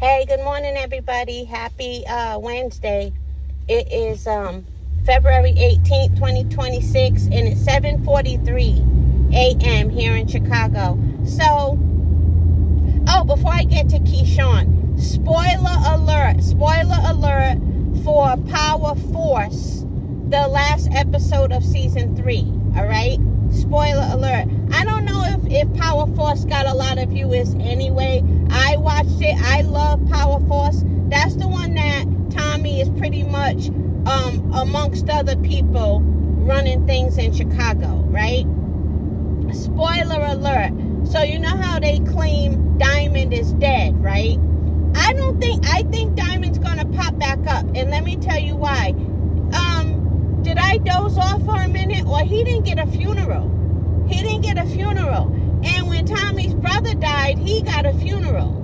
Hey, good morning, everybody. Happy Wednesday. It is February 18th, 2026, and it's 7:43 a.m. here in Chicago. So, before I get to Keyshawn, spoiler alert for Power Force, the last episode of season 3, all right? Spoiler alert. I don't know if Power Force got a lot of viewers anyway. I watched it. I love Power Force. That's the one that Tommy is pretty much, amongst other people, running things in Chicago, right? Spoiler alert. So you know how they claim Diamond is dead, right? I think Diamond's gonna pop back up, and let me tell you why. Did I doze off for a minute? Or he didn't get a funeral. And when Tommy's brother died, he got a funeral.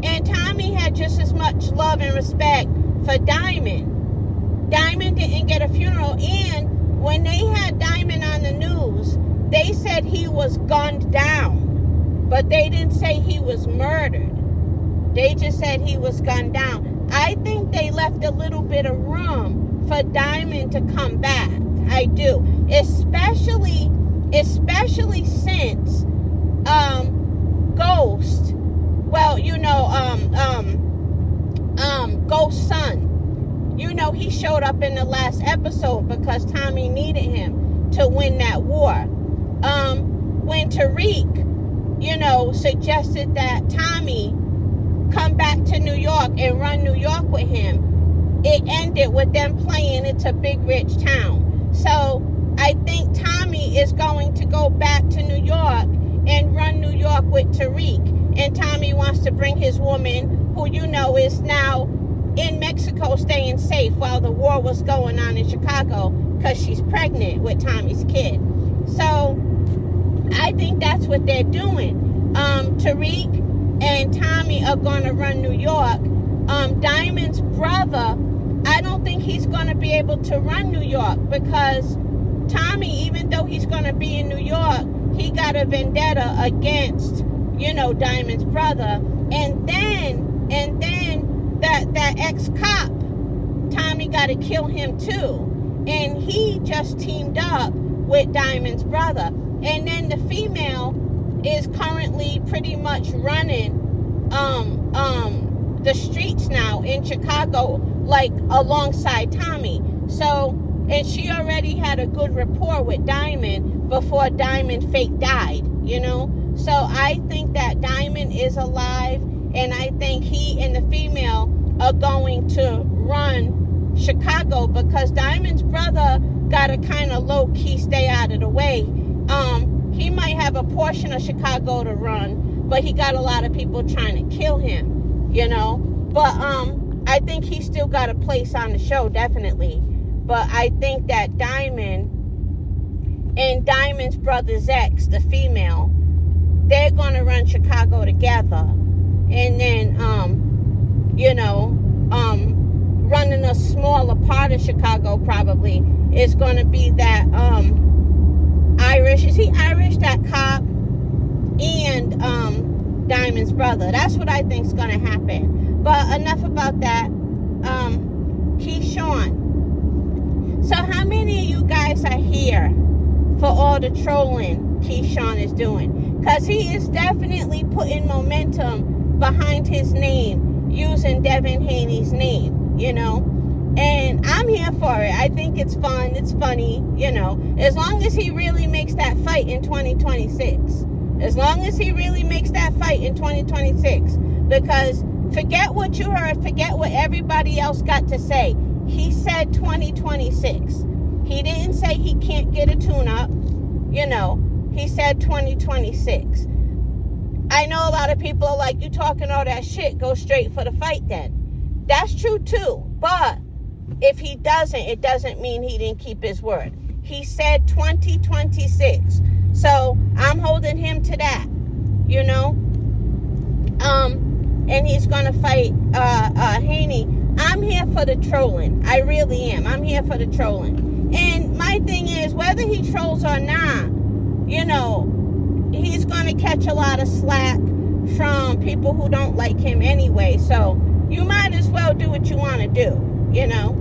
And Tommy had just as much love and respect for Diamond. Diamond didn't get a funeral. And when they had Diamond on the news, they said he was gunned down. But they didn't say he was murdered. They just said he was gunned down. I think they left a little bit of room for Diamond to come back. I do. Especially since Ghost, Ghost's son, he showed up in the last episode because Tommy needed him to win that war. When Tariq, suggested that Tommy come back to New York and run New York with him, it ended with them playing It's a Big Rich Town. So I think Tommy is going to go back to New York and run New York with Tariq. And Tommy wants to bring his woman, who is now in Mexico staying safe while the war was going on in Chicago, because she's pregnant with Tommy's kid. So I think that's what they're doing. Tariq and Tommy are going to run New York. Diamond's brother, I don't think he's going to be able to run New York, because Tommy, even though he's going to be in New York, he got a vendetta against, Diamond's brother. And then that ex-cop, Tommy got to kill him too. And he just teamed up with Diamond's brother. And then the female is currently pretty much running the streets now in Chicago, like alongside Tommy. So, and she already had a good rapport with Diamond before Diamond fake died, So I think that Diamond is alive, and I think he and the female are going to run Chicago, because Diamond's brother got to kind of low-key stay out of the way. He might have a portion of Chicago to run, but he got a lot of people trying to kill him, But I think he still got a place on the show, definitely. But I think that Diamond and Diamond's brother's ex, the female, they're going to run Chicago together. And then, running a smaller part of Chicago probably is going to be that Irish. Is he Irish, that cop? And Diamond's brother. That's what I think is going to happen. But enough about that. Keyshawn. So how many of you guys are here for all the trolling Keyshawn is doing? Because he is definitely putting momentum behind his name, using Devin Haney's name, And I'm here for it. I think it's fun. It's funny, As long as he really makes that fight in 2026. Because forget what you heard. Forget what everybody else got to say. He said 2026. He didn't say he can't get a tune-up. He said 2026. I know a lot of people are like, you talking all that shit, go straight for the fight then. That's true too. But if he doesn't, it doesn't mean he didn't keep his word. He said 2026. So I'm holding him to that, And he's going to fight Haney. I'm here for the trolling. I really am. I'm here for the trolling. And my thing is, whether he trolls or not, he's going to catch a lot of slack from people who don't like him anyway. So you might as well do what you want to do, you know.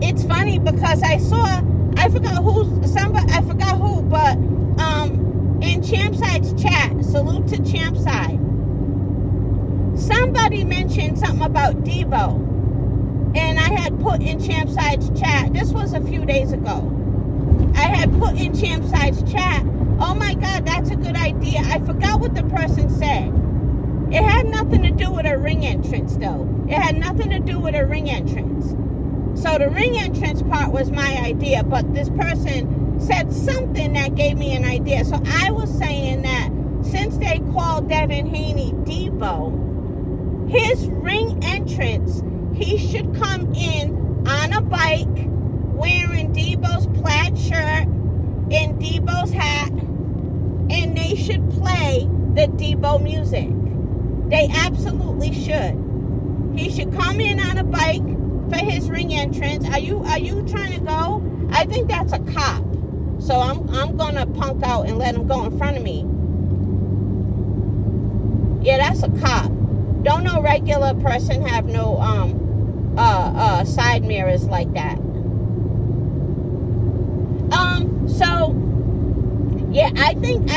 It's funny because I forgot who, but in Champside's chat, salute to Champside, somebody mentioned something about Deebo, and I had put in Champside's chat, this was a few days ago, I had put in Champside's chat, oh my God, that's a good idea. I forgot what the person said. It had nothing to do with a ring entrance, though. It had nothing to do with a ring entrance. So the ring entrance part was my idea, but this person said something that gave me an idea. So I was saying that since they called Devin Haney Deebo, his ring entrance, he should come in on a bike wearing Deebo's plaid shirt and Deebo's hat, and they should play the Deebo music. They absolutely should. He should come in on a bike for his ring entrance. Are you trying to go? I think that's a cop. So I'm gonna punk out and let him go in front of me. Yeah, that's a cop. Don't no regular person have no side mirrors like that. So yeah, I think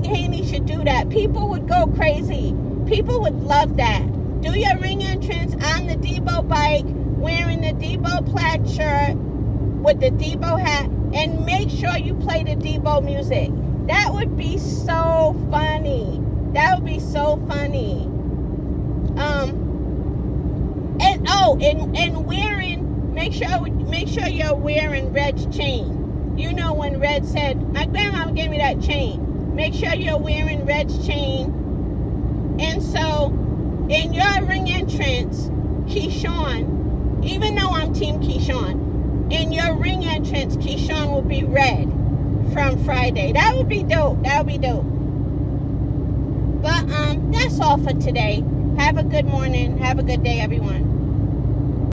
Haney should do that. People would go crazy. People would love that. Do your ring entrance on the Deebo bike, wearing the Deebo plaid shirt with the Deebo hat, and make sure you play the Deebo music. That would be so funny. That would be so funny. And wearing, make sure you're wearing Red's chain. You know when Red said, my grandma gave me that chain. Make sure you're wearing Red's chain. And so, in your ring entrance, Keyshawn, even though I'm Team Keyshawn, in your ring entrance, Keyshawn will be red from Friday. That would be dope. That would be dope. But that's all for today. Have a good morning. Have a good day, everyone.